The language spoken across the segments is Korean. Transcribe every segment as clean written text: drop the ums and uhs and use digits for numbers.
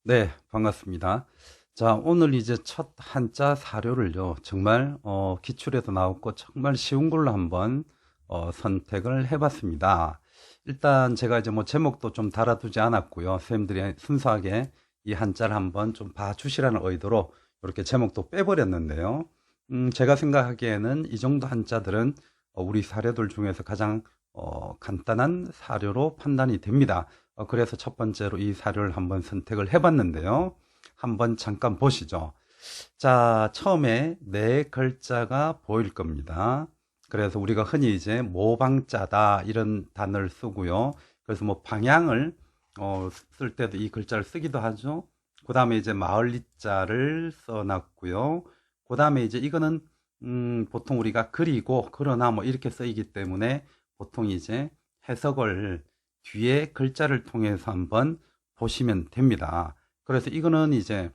네, 반갑습니다. 자, 오늘 이제 첫 한자 사료를요, 정말, 기출에도 나왔고, 정말 쉬운 걸로 한번, 선택을 해봤습니다. 일단 제가 이제 뭐 제목도 좀 달아두지 않았고요. 선생님들이 순수하게 이 한자를 한번 좀 봐주시라는 의도로 이렇게 제목도 빼버렸는데요. 제가 생각하기에는 이 정도 한자들은 우리 사료들 중에서 가장 간단한 사료로 판단이 됩니다. 그래서 첫 번째로 이 사료를 한번 선택을 해봤는데요. 한번 잠깐 보시죠. 자, 처음에 네 글자가 보일 겁니다. 그래서 우리가 흔히 이제 모방자다 이런 단어를 쓰고요. 그래서 뭐 방향을 쓸 때도 이 글자를 쓰기도 하죠. 그 다음에 이제 마을리자를 써놨고요. 그 다음에 이제 이거는 보통 우리가 그리고 그러나 뭐 이렇게 쓰이기 때문에 보통 이제 해석을 뒤에 글자를 통해서 한번 보시면 됩니다. 그래서 이거는 이제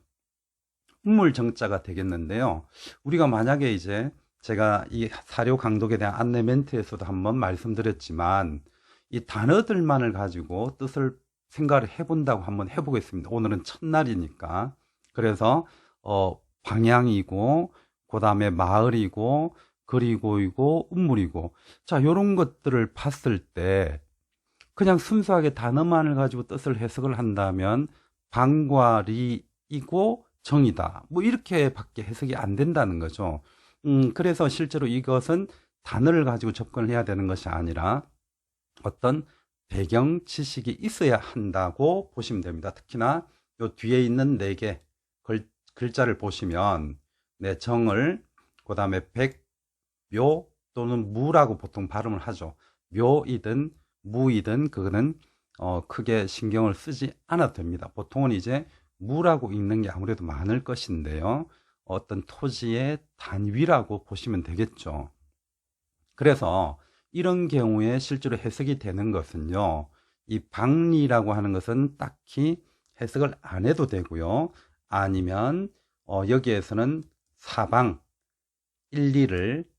음물정자가 되겠는데요. 우리가 만약에 이제 제가 이 사료 강독에 대한 안내 멘트에서도 한번 말씀드렸지만 이 단어들만을 가지고 뜻을 생각을 해본다고 한번 해보겠습니다. 오늘은 첫날이니까. 그래서 방향이고 그 다음에 마을이고 그리고이고 음물이고 자 이런 것들을 봤을 때 그냥 순수하게 단어만을 가지고 뜻을 해석을 한다면 방과 리이고 정이다. 뭐 이렇게밖에 해석이 안 된다는 거죠. 그래서 실제로 이것은 단어를 가지고 접근을 해야 되는 것이 아니라 어떤 배경 지식이 있어야 한다고 보시면 됩니다. 특히나 요 뒤에 있는 네 개 글자를 보시면 네, 정을 그 다음에 백, 묘 또는 무라고 보통 발음을 하죠. 묘이든 무이든 그거는 크게 신경을 쓰지 않아도 됩니다. 보통은 이제 무라고 읽는 게 아무래도 많을 것인데요. 어떤 토지의 단위라고 보시면 되겠죠. 그래서 이런 경우에 실제로 해석이 되는 것은요. 이 방리라고 하는 것은 딱히 해석을 안 해도 되고요. 아니면 여기에서는 사방, 일리를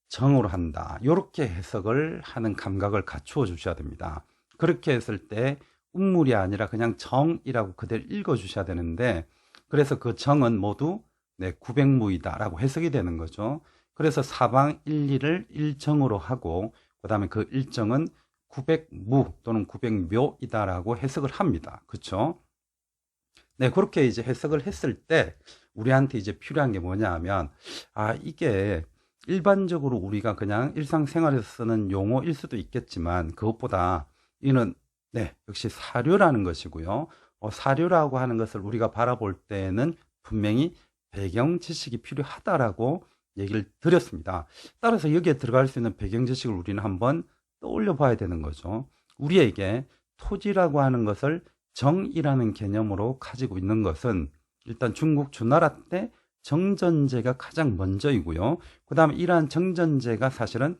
정으로 한다. 이렇게 해석을 하는 감각을 갖추어 주셔야 됩니다. 그렇게 했을 때 운물이 아니라 그냥 정이라고 그대로 읽어 주셔야 되는데 그래서 그 정은 모두 네, 구백무이다라고 해석이 되는 거죠. 그래서 사방 일리를 일정으로 하고 그 다음에 그 일정은 구백무 또는 구백묘이다라고 해석을 합니다. 그렇죠? 네, 그렇게 이제 해석을 했을 때 우리한테 이제 필요한 게 뭐냐 하면 이게 일반적으로 우리가 그냥 일상생활에서 쓰는 용어일 수도 있겠지만 그것보다 이는 네, 역시 사료라는 것이고요. 사료라고 하는 것을 우리가 바라볼 때에는 분명히 배경 지식이 필요하다라고 얘기를 드렸습니다. 따라서 여기에 들어갈 수 있는 배경 지식을 우리는 한번 떠올려 봐야 되는 거죠. 우리에게 토지라고 하는 것을 정이라는 개념으로 가지고 있는 것은 일단 중국 주나라 때 정전제가 가장 먼저이고요. 그 다음에 이러한 정전제가 사실은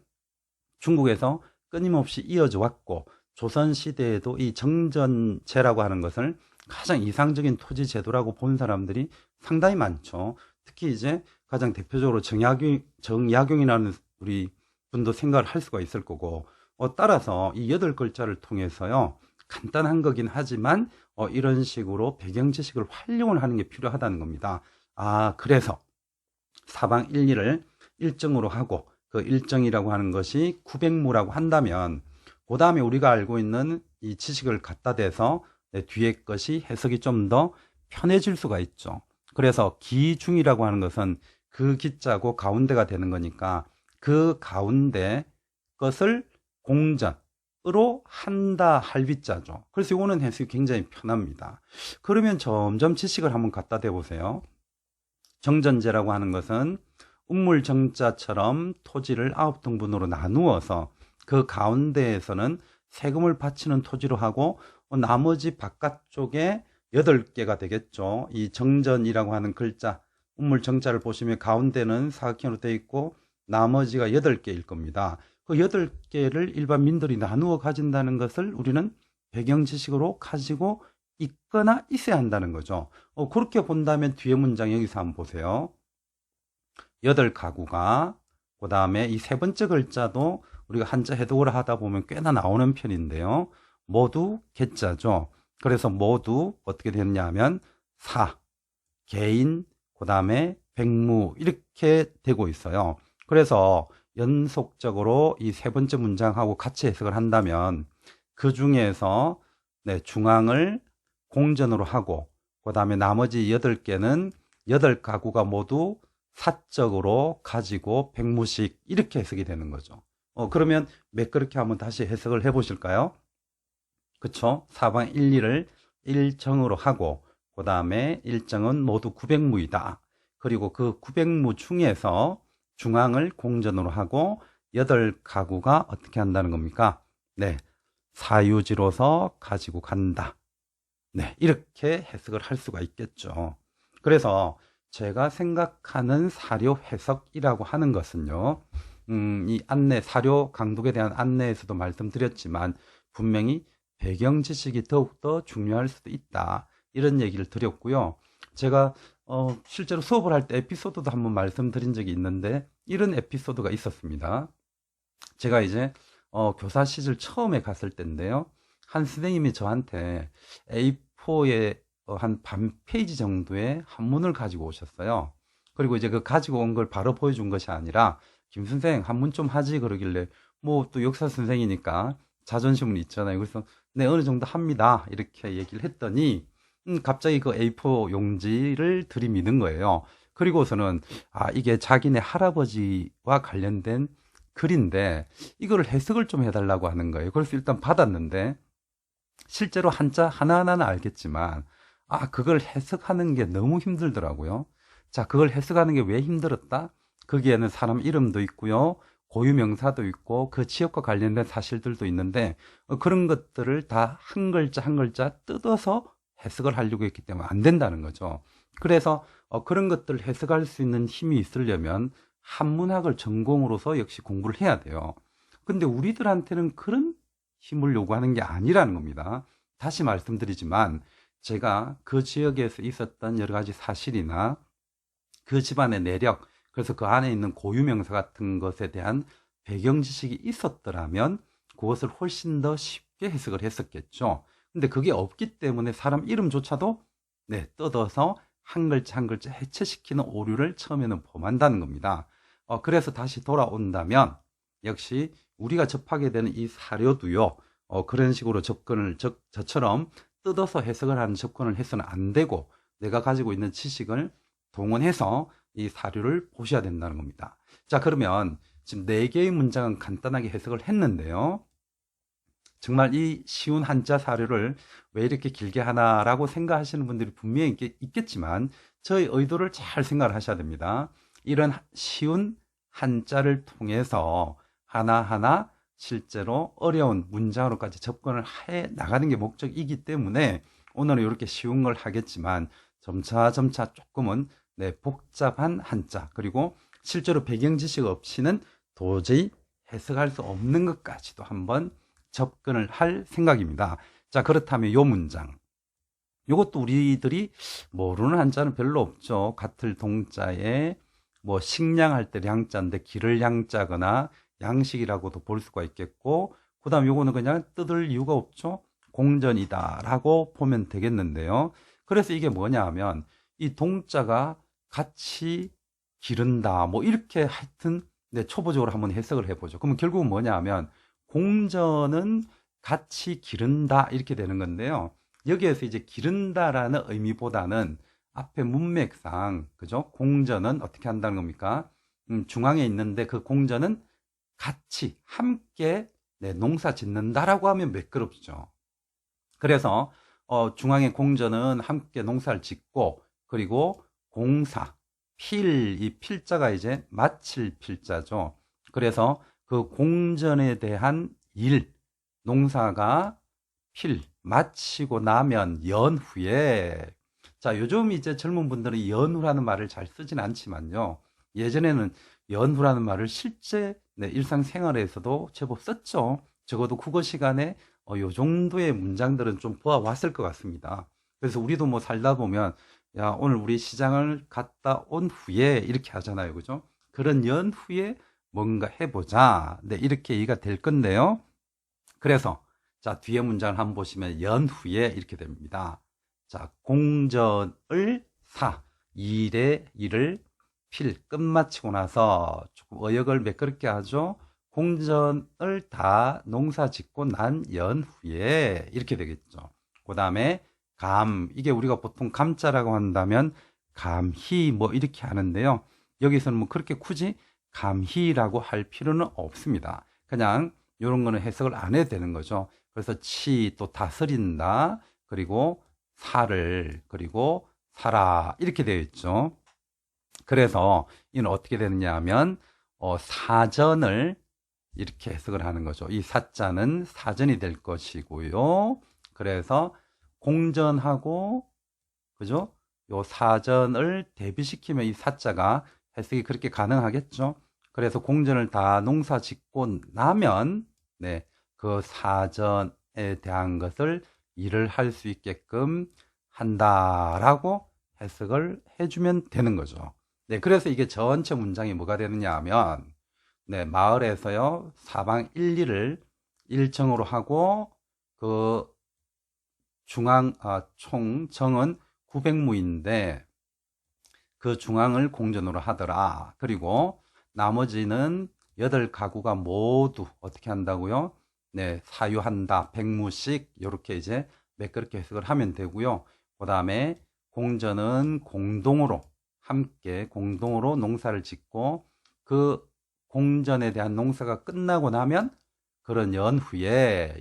중국에서 끊임없이 이어져 왔고 조선시대에도 이 정전제라고 하는 것을 가장 이상적인 토지 제도라고 본 사람들이 상당히 많죠. 특히 이제 가장 대표적으로 정약용이라는 우리 분도 생각을 할 수가 있을 거고 따라서 이 8글자를 통해서요. 간단한 거긴 하지만 이런 식으로 배경 지식을 활용을 하는 게 필요하다는 겁니다. 그래서 사방 일리를 일정으로 하고 그 일정이라고 하는 것이 900무라고 한다면 그 다음에 우리가 알고 있는 이 지식을 갖다 대서 뒤에 것이 해석이 좀 더 편해질 수가 있죠. 그래서 기중이라고 하는 것은 그 기자고 가운데가 되는 거니까 그 가운데 것을 공전으로 한다 할비자죠. 그래서 이거는 해석이 굉장히 편합니다. 그러면 점점 지식을 한번 갖다 대보세요. 정전제라고 하는 것은 운물정자처럼 토지를 9등분으로 나누어서 그 가운데에서는 세금을 바치는 토지로 하고 나머지 바깥쪽에 8개가 되겠죠. 이 정전이라고 하는 글자, 운물정자를 보시면 가운데는 사각형으로 되어 있고 나머지가 8개일 겁니다. 그 8개를 일반민들이 나누어 가진다는 것을 우리는 배경 지식으로 가지고 있거나 있어야 한다는 거죠. 그렇게 본다면 뒤에 문장 여기서 한번 보세요. 8가구가 그 다음에 이 세 번째 글자도 우리가 한자 해독을 하다 보면 꽤나 나오는 편인데요. 모두 개자죠. 그래서 모두 어떻게 되느냐 하면 사, 개인, 그 다음에 백무 이렇게 되고 있어요. 그래서 연속적으로 이 세 번째 문장하고 같이 해석을 한다면 그 중에서 네, 중앙을 공전으로 하고 그 다음에 나머지 8개는 8가구가 모두 사적으로 가지고 백무식 이렇게 해석이 되는 거죠. 그러면 매끄럽게 한번 다시 해석을 해 보실까요? 그쵸? 사방 1, 2를 일정으로 하고 그 다음에 일정은 모두 900무이다. 그리고 그 900무 중에서 중앙을 공전으로 하고 8가구가 어떻게 한다는 겁니까? 네, 사유지로서 가지고 간다. 네, 이렇게 해석을 할 수가 있겠죠. 그래서 제가 생각하는 사료 해석이라고 하는 것은요, 이 안내, 사료 강독에 대한 안내에서도 말씀드렸지만 분명히 배경 지식이 더욱더 중요할 수도 있다. 이런 얘기를 드렸고요. 제가 실제로 수업을 할 때 에피소드도 한번 말씀드린 적이 있는데 이런 에피소드가 있었습니다. 제가 이제 교사 시절 처음에 갔을 때인데요. 한 선생님이 저한테 A4에 한 반 페이지 정도의 한문을 가지고 오셨어요. 그리고 이제 그 가지고 온 걸 바로 보여준 것이 아니라 김 선생 한문 좀 하지 그러길래 뭐 또 역사 선생이니까 자존심은 있잖아요. 그래서 네 어느 정도 합니다 이렇게 얘기를 했더니 갑자기 그 A4 용지를 들이미는 거예요. 그리고서는 이게 자기네 할아버지와 관련된 글인데 이거를 해석을 좀 해달라고 하는 거예요. 그래서 일단 받았는데 실제로 한자 하나하나는 알겠지만 그걸 해석하는 게 너무 힘들더라고요. 자, 그걸 해석하는 게 왜 힘들었다? 거기에는 사람 이름도 있고요. 고유명사도 있고 그 지역과 관련된 사실들도 있는데 그런 것들을 다 한 글자 한 글자 뜯어서 해석을 하려고 했기 때문에 안 된다는 거죠. 그래서 그런 것들을 해석할 수 있는 힘이 있으려면 한문학을 전공으로서 역시 공부를 해야 돼요. 근데 우리들한테는 그런 힘을 요구하는 게 아니라는 겁니다. 다시 말씀드리지만 제가 그 지역에서 있었던 여러 가지 사실이나 그 집안의 내력, 그래서 그 안에 있는 고유명사 같은 것에 대한 배경 지식이 있었더라면 그것을 훨씬 더 쉽게 해석을 했었겠죠. 근데 그게 없기 때문에 사람 이름조차도 뜯어서 한 글자 한 글자 해체시키는 오류를 처음에는 범한다는 겁니다. 그래서 다시 돌아온다면 역시 우리가 접하게 되는 이 사료도요. 그런 식으로 접근을 저처럼 뜯어서 해석을 하는 접근을 해서는 안 되고 내가 가지고 있는 지식을 동원해서 이 사료를 보셔야 된다는 겁니다. 자, 그러면 지금 4개의 문장은 간단하게 해석을 했는데요. 정말 이 쉬운 한자 사료를 왜 이렇게 길게 하나라고 생각하시는 분들이 분명히 있겠지만 저의 의도를 잘 생각을 하셔야 됩니다. 이런 쉬운 한자를 통해서 하나하나 실제로 어려운 문장으로까지 접근을 해 나가는 게 목적이기 때문에 오늘은 이렇게 쉬운 걸 하겠지만 점차 조금은 복잡한 한자 그리고 실제로 배경 지식 없이는 도저히 해석할 수 없는 것까지도 한번 접근을 할 생각입니다. 자, 그렇다면 요 문장 요것도 우리들이 모르는 한자는 별로 없죠. 같을 동자에 뭐 식량할 때 량자인데 기를 양자거나 양식이라고도 볼 수가 있겠고 그 다음 요거는 그냥 뜯을 이유가 없죠. 공전이다 라고 보면 되겠는데요. 그래서 이게 뭐냐 하면 이 동자가 같이 기른다 뭐 이렇게 하여튼 초보적으로 한번 해석을 해보죠. 그러면 결국은 뭐냐 하면 공전은 같이 기른다 이렇게 되는 건데요. 여기에서 이제 기른다라는 의미보다는 앞에 문맥상 그죠? 공전은 어떻게 한다는 겁니까? 중앙에 있는데 그 공전은 같이 함께 농사 짓는다라고 하면 매끄럽죠. 그래서 중앙의 공전은 함께 농사를 짓고 그리고 공사 이 필자가 이제 마칠 필자죠. 그래서 그 공전에 대한 일 농사가 마치고 나면 연후에 자, 요즘 이제 젊은 분들은 연후라는 말을 잘 쓰진 않지만요. 예전에는 연후라는 말을 실제 일상생활에서도 제법 썼죠. 적어도 국어 시간에 요 정도의 문장들은 좀 보아왔을 것 같습니다. 그래서 우리도 뭐 살다 보면 야, 오늘 우리 시장을 갔다 온 후에 이렇게 하잖아요. 그죠? 그런 연후에 뭔가 해보자. 이렇게 얘기가 될 건데요. 그래서 자, 뒤에 문장을 한번 보시면 연후에 이렇게 됩니다. 자, 공전을 사, 일의 일을 필, 끝마치고 나서 조금 어역을 매끄럽게 하죠. 공전을 다 농사 짓고 난 연후에 이렇게 되겠죠. 그 다음에 감, 이게 우리가 보통 감자라고 한다면 감희 뭐 이렇게 하는데요. 여기서는 뭐 그렇게 굳이 감희라고 할 필요는 없습니다. 그냥 이런 거는 해석을 안 해도 되는 거죠. 그래서 치, 또 다스린다, 그리고 사를, 그리고 사라 이렇게 되어 있죠. 그래서 이는 어떻게 되느냐 하면 사전을 이렇게 해석을 하는 거죠. 이 사자는 사전이 될 것이고요. 그래서 공전하고 그죠? 요 사전을 대비시키면 이 사자가 해석이 그렇게 가능하겠죠. 그래서 공전을 다 농사 짓고 나면 네, 그 사전에 대한 것을 일을 할 수 있게끔 한다라고 해석을 해주면 되는 거죠. 네, 그래서 이게 전체 문장이 뭐가 되느냐 하면 네, 마을에서요 사방 1, 2를 일정으로 하고 그 총정은 900무인데 그 중앙을 공전으로 하더라. 그리고 나머지는 8가구가 모두 어떻게 한다고요? 네, 사유한다. 100무씩 이렇게 이제 매끄럽게 해석을 하면 되고요. 그 다음에 공전은 공동으로 함께 공동으로 농사를 짓고 그 공전에 대한 농사가 끝나고 나면 그런 연후에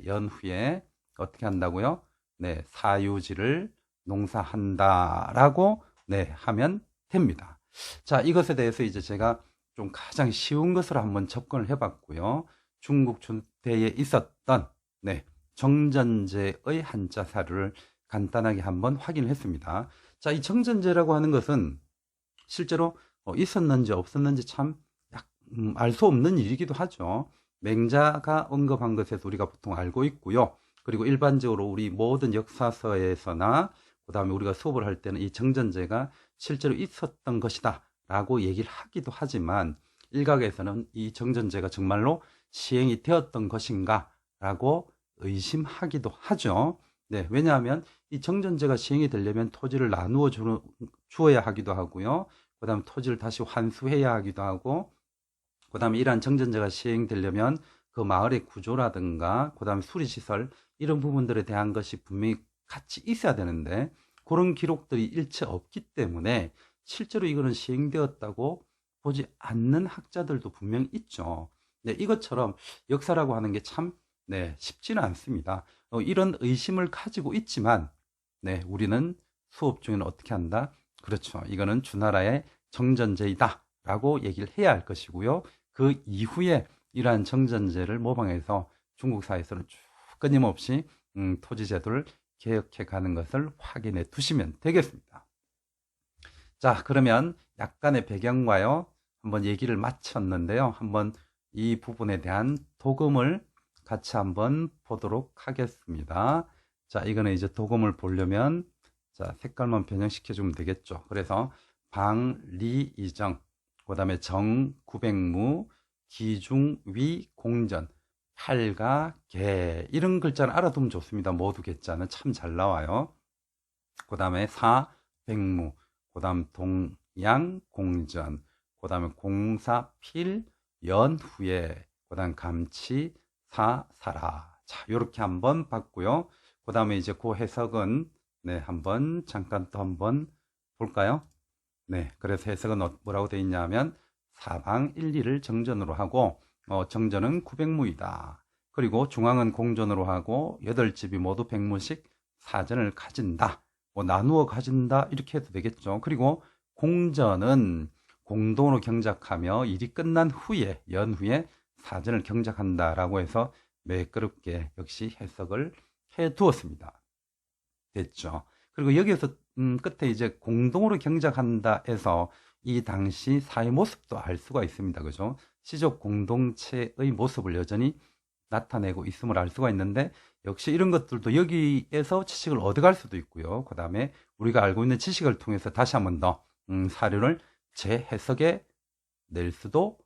어떻게 한다고요? 네, 사유지를 농사한다라고 네, 하면 됩니다. 자, 이것에 대해서 이제 제가 좀 가장 쉬운 것으로 한번 접근을 해봤고요. 중국 중대에 있었던 네, 정전제의 한자 사료를 간단하게 한번 확인을 했습니다. 자, 이 정전제라고 하는 것은 실제로 있었는지 없었는지 참 알 수 없는 일이기도 하죠. 맹자가 언급한 것에서 우리가 보통 알고 있고요. 그리고 일반적으로 우리 모든 역사서에서나 그 다음에 우리가 수업을 할 때는 이 정전제가 실제로 있었던 것이다 라고 얘기를 하기도 하지만 일각에서는 이 정전제가 정말로 시행이 되었던 것인가 라고 의심하기도 하죠. 네, 왜냐하면 이 정전제가 시행이 되려면 토지를 나누어 주어야 하기도 하고요. 그 다음에 토지를 다시 환수해야 하기도 하고 그 다음에 이러한 정전제가 시행되려면 그 마을의 구조라든가 그 다음에 수리시설 이런 부분들에 대한 것이 분명히 같이 있어야 되는데 그런 기록들이 일체 없기 때문에 실제로 이거는 시행되었다고 보지 않는 학자들도 분명히 있죠. 네, 이것처럼 역사라고 하는 게 참 네, 쉽지는 않습니다. 이런 의심을 가지고 있지만 네, 우리는 수업 중에는 어떻게 한다? 그렇죠. 이거는 주나라의 정전제이다 라고 얘기를 해야 할 것이고요. 그 이후에 이러한 정전제를 모방해서 중국 사회에서는 쭉 끊임없이 토지제도를 개혁해 가는 것을 확인해 두시면 되겠습니다. 자, 그러면 약간의 배경과요 한번 얘기를 마쳤는데요. 한번 이 부분에 대한 도금을 같이 한번 보도록 하겠습니다. 자, 이거는 이제 도금을 보려면 자, 색깔만 변형시켜 주면 되겠죠. 그래서 방, 리, 이정, 그 다음에 정, 구백무, 기중, 위, 공전, 팔가, 개 이런 글자는 알아두면 좋습니다. 모두 개자는 참 잘 나와요. 그 다음에 사, 백무, 그 다음 동양, 공전, 그 다음에 공사, 필, 연후에, 그 다음 감치, 사, 사라. 자, 요렇게 한번 봤고요. 그 다음에 이제 그 해석은 네, 한번 잠깐 또 한번 볼까요? 네, 그래서 해석은 뭐라고 되어 있냐면 사방 1, 2를 정전으로 하고 정전은 900무이다. 그리고 중앙은 공전으로 하고 8집이 모두 100무씩 사전을 가진다. 뭐 나누어 가진다 이렇게 해도 되겠죠. 그리고 공전은 공동으로 경작하며 일이 끝난 후에 연후에 사전을 경작한다라고 해서 매끄럽게 역시 해석을 해 두었습니다. 됐죠. 그리고 여기에서 끝에 이제 공동으로 경작한다 해서 이 당시 사회 모습도 알 수가 있습니다. 그죠? 시족 공동체의 모습을 여전히 나타내고 있음을 알 수가 있는데 역시 이런 것들도 여기에서 지식을 얻어갈 수도 있고요. 그 다음에 우리가 알고 있는 지식을 통해서 다시 한번 더 사료를 재해석해 낼 수도